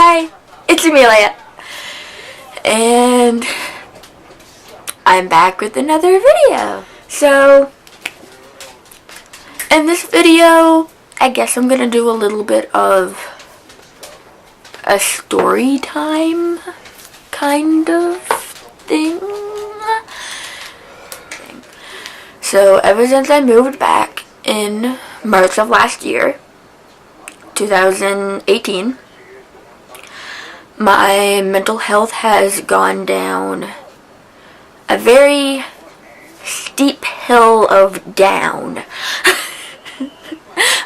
Hi, it's Amelia, and I'm back with another video. So, in this video, I guess I'm gonna do a little bit of a story time kind of thing. So, ever since I moved back in March of last year, 2018, my mental health has gone down a very steep hill of down.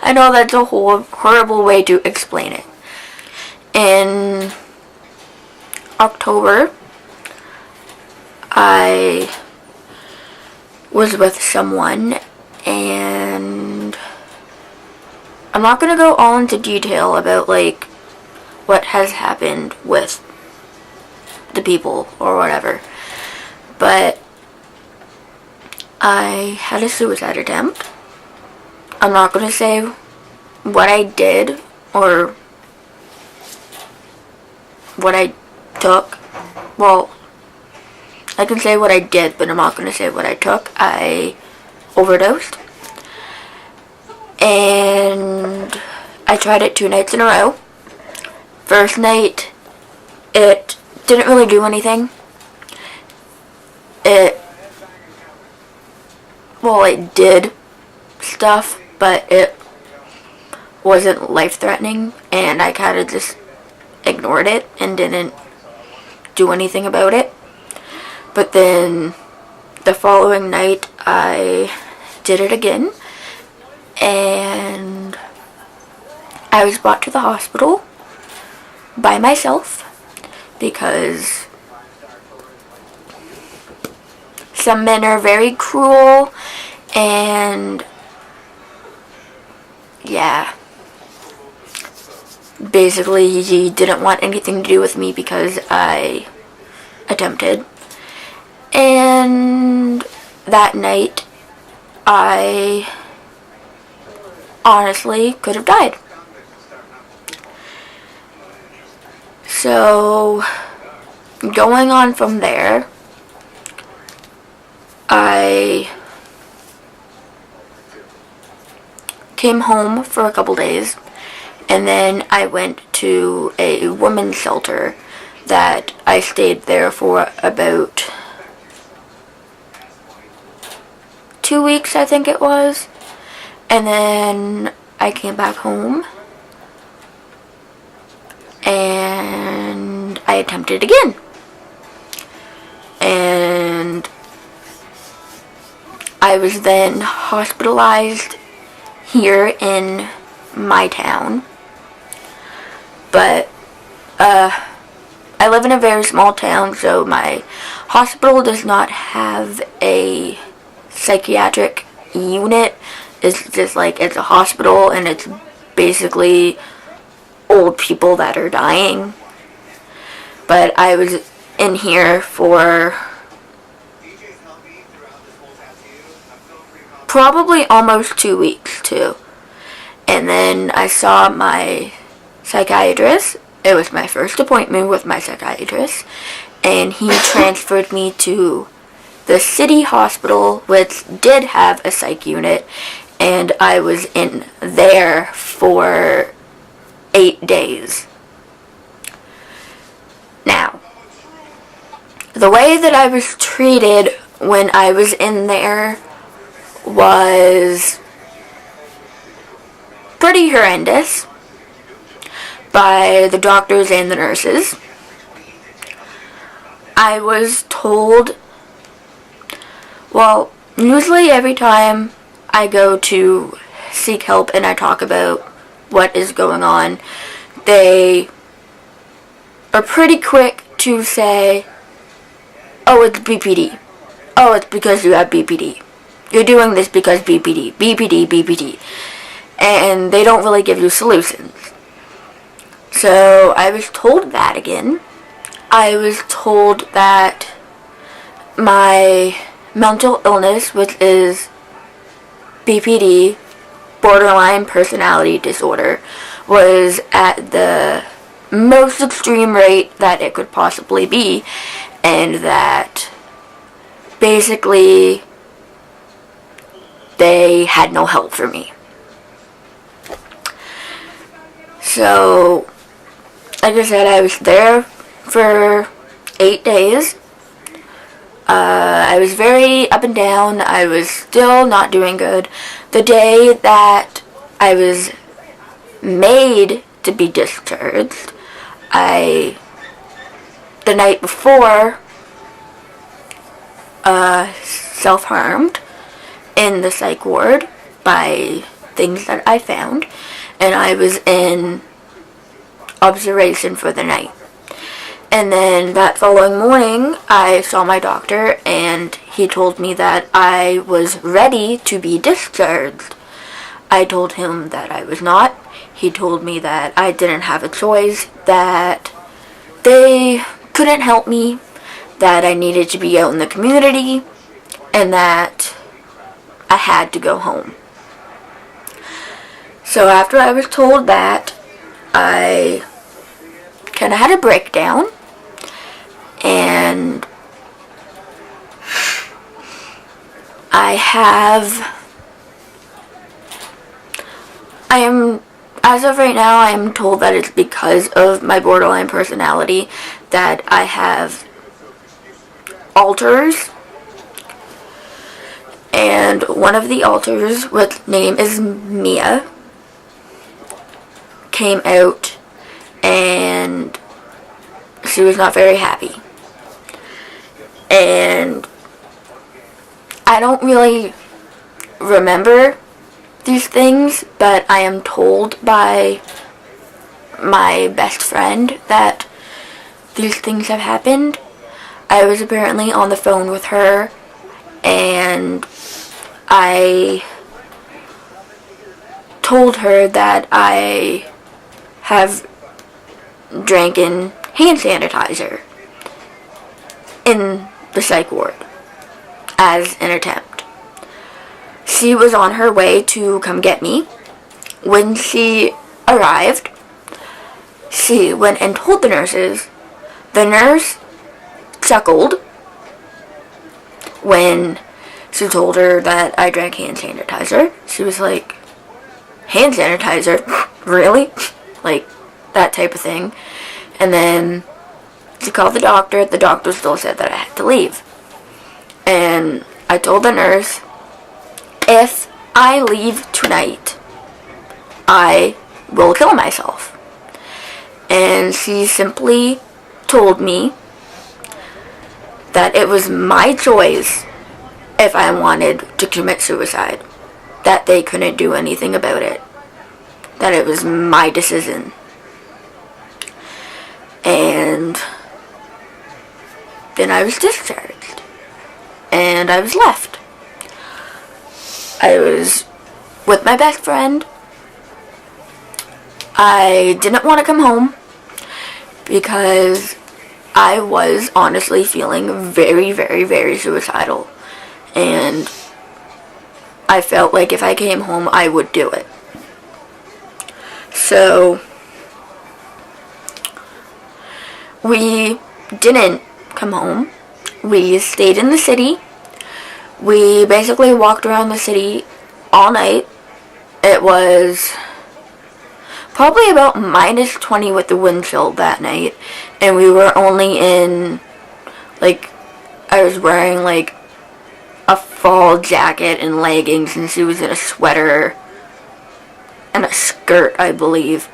I know that's a horrible way to explain it. In October, I was with someone, and I'm not going to go all into detail about like what has happened with the people or whatever, but I had a suicide attempt. I'm not going to say what I did or what I took. Well, I can say what I did, but I'm not going to say what I took. I overdosed, and I tried it 2 nights in a row. First night, it didn't really do anything. It did stuff, but it wasn't life-threatening, and I kind of just ignored it and didn't do anything about it. But then the following night, I did it again, and I was brought to the hospital by myself because some men are very cruel, and yeah, basically he didn't want anything to do with me because I attempted. And that night I honestly could have died. So, going on from there, I came home for a couple days, and then I went to a women's shelter that I stayed there for about 2 weeks, I think it was, and then I came back home, and I attempted again, and I was then hospitalized here in my town, but I live in a very small town, so my hospital does not have a psychiatric unit. It's just like, it's a hospital, and it's basically old people that are dying. But I was in here for probably almost 2 weeks too. And then I saw my psychiatrist. It was my first appointment with my psychiatrist, and he transferred me to the city hospital, which did have a psych unit, and I was in there for 8 days. Now, the way that I was treated when I was in there was pretty horrendous by the doctors and the nurses. I was told, well, usually every time I go to seek help and I talk about what is going on, they are pretty quick to say, oh, it's BPD. Oh, it's because you have BPD. You're doing this because BPD, BPD, BPD. And they don't really give you solutions. So I was told that again. I was told that my mental illness, which is BPD, borderline personality disorder, was at the most extreme rate that it could possibly be, and that basically they had no help for me. So, like I said, I was there for 8 days. I was very up and down. I was still not doing good. The day that I was made to be discharged, the night before, self-harmed in the psych ward by things that I found, and I was in observation for the night. And then that following morning, I saw my doctor, and he told me that I was ready to be discharged. I told him that I was not. He told me that I didn't have a choice, that they couldn't help me, that I needed to be out in the community, and that I had to go home. So after I was told that, I kind of had a breakdown, and as of right now, I am told that it's because of my borderline personality that I have alters. And one of the alters, which name is Mia, came out, and she was not very happy. And I don't really remember these things, but I am told by my best friend that these things have happened. I was apparently on the phone with her, and I told her that I have drank hand sanitizer in the psych ward as an attempt. She was on her way to come get me. When she arrived, she went and told the nurses. The nurse chuckled when she told her that I drank hand sanitizer. She was like, hand sanitizer? Really? Like, that type of thing. And then she called the doctor. The doctor still said that I had to leave. And I told the nurse, if I leave tonight, I will kill myself. And she simply told me that it was my choice if I wanted to commit suicide. That they couldn't do anything about it. That it was my decision. And then I was discharged. And I was left. I was with my best friend. I didn't want to come home because I was honestly feeling very, very, very suicidal. And I felt like if I came home, I would do it. So we didn't come home. We stayed in the city. We basically walked around the city all night. It was probably about minus 20 with the wind chill that night. And we were only in, like, I was wearing, like, a fall jacket and leggings, and she was in a sweater and a skirt, I believe.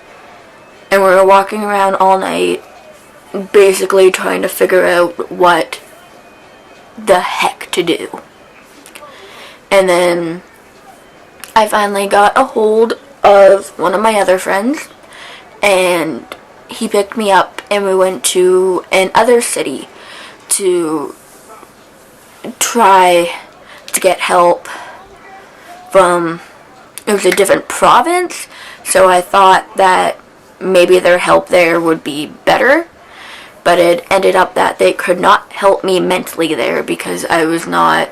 And we were walking around all night, basically trying to figure out what the heck to do. And then I finally got a hold of one of my other friends, and he picked me up, and we went to another city to try to get help from, it was a different province, so I thought that maybe their help there would be better, but it ended up that they could not help me mentally there because I was not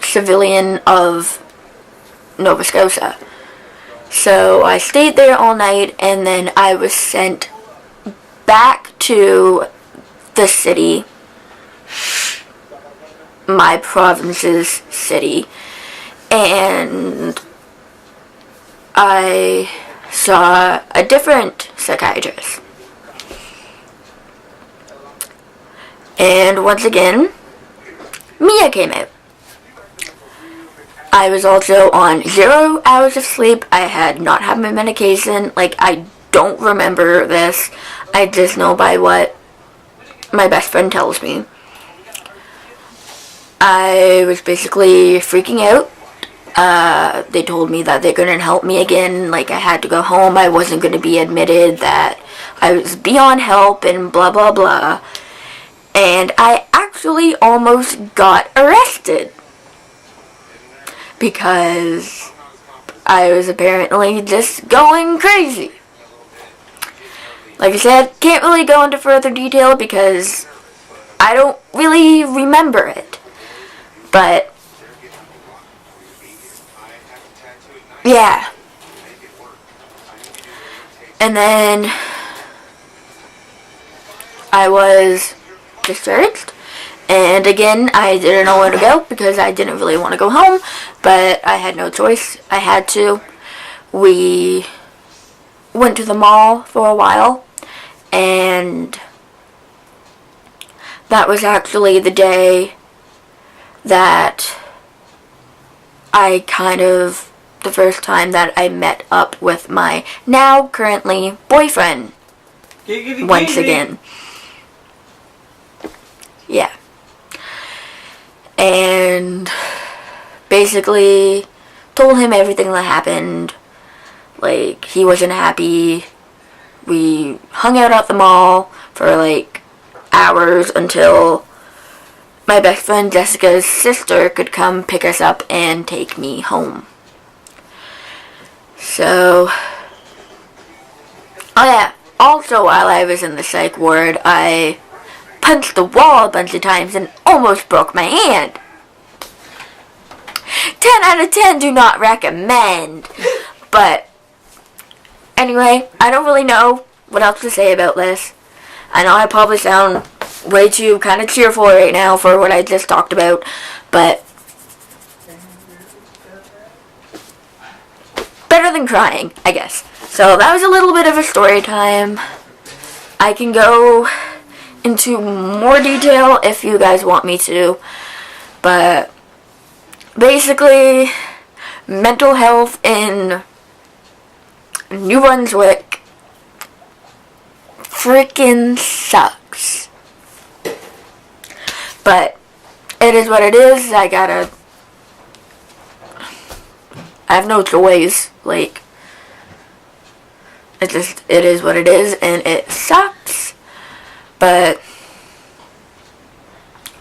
civilian of Nova Scotia. So I stayed there all night, and then I was sent back to the city, my province's city, and I saw a different psychiatrist. And once again, Mia came out. I was also on 0 hours of sleep. I had not had my medication. Like, I don't remember this. I just know by what my best friend tells me. I was basically freaking out. They told me that they couldn't help me again. Like, I had to go home. I wasn't going to be admitted, that I was beyond help, and blah, blah, blah. And I actually almost got arrested. Because I was apparently just going crazy. Like I said, can't really go into further detail because I don't really remember it. But, yeah. And then I was discharged. And again, I didn't know where to go because I didn't really want to go home, but I had no choice. I had to. We went to the mall for a while, and that was actually the day that I the first time that I met up with my now currently boyfriend once again. Yeah. And basically told him everything that happened. Like, he wasn't happy. We hung out at the mall for like hours until my best friend Jessica's sister could come pick us up and take me home. So, oh yeah, also while I was in the psych ward, I punched the wall a bunch of times and almost broke my hand. 10 out of 10 do not recommend. But anyway, I don't really know what else to say about this. I know I probably sound way too kind of cheerful right now for what I just talked about, but better than crying, I guess. So that was a little bit of a story time. I can go into more detail if you guys want me to, but basically, mental health in New Brunswick freaking sucks. But it is what it is. I have no choice. Like, it is what it is, and it sucks. But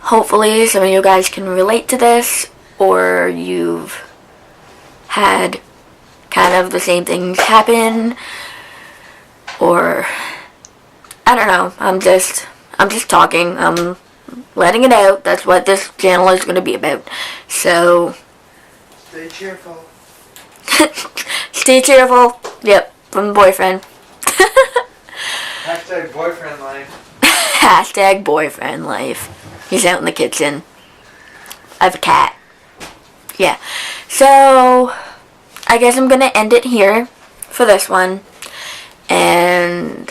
hopefully some of you guys can relate to this, or you've had kind of the same things happen, or I don't know. I'm just talking. I'm letting it out. That's what this channel is going to be about. So stay cheerful. Stay cheerful. Yep, from the boyfriend. Hashtag boyfriend life. Hashtag boyfriend life. He's out in the kitchen. I have a cat. Yeah. So, I guess I'm going to end it here for this one. And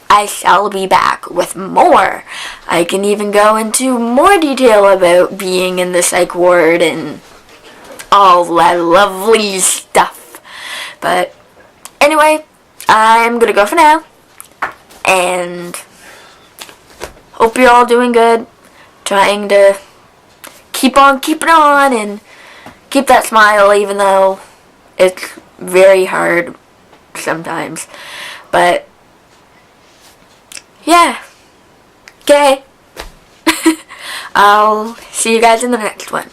I shall be back with more. I can even go into more detail about being in the psych ward and all that lovely stuff. But anyway, I'm going to go for now. And hope you're all doing good. Trying to keep on keeping on and keep that smile, even though it's very hard sometimes. But yeah. Okay. I'll see you guys in the next one.